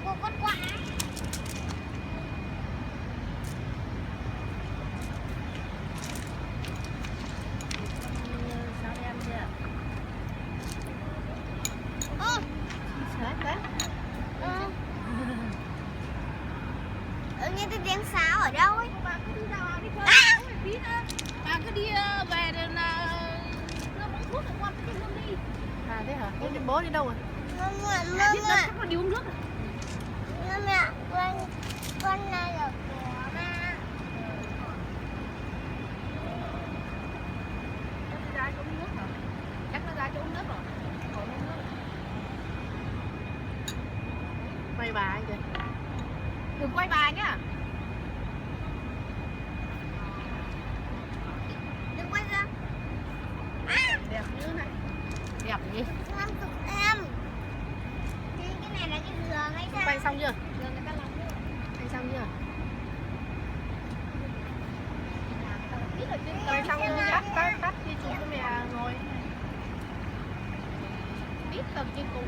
của con quạ. Sao em chưa? Sát đấy. Nghe tiếng sáo ở đâu ấy? Bà cứ đi ra đi chơi. Tí nữa. Bà cứ đi về rồi là đưa bóng thuốc ở qua cái luôn đi. À thế hả? Thế bố đi đâu rồi? Mama, Biết đâu chắc là đi uống nước rồi. mama, con này là của ba. Chắc nó ra cho uống nước hả? Chắc nó ra cho uống nước rồi. Còn uống nước. Quay bà anh kìa. Đừng quay bà nhá. Đừng quay ra. Đẹp như này. Đẹp nhỉ? 50 em. Cái này là cái giường hay sao? Quay xong chưa? Giường người ta làm nữa. Quay xong chưa? Biết rồi chứ. Quay xong rồi tắt đi chụp cái mẹ ngồi. Biết tầm trên cùng.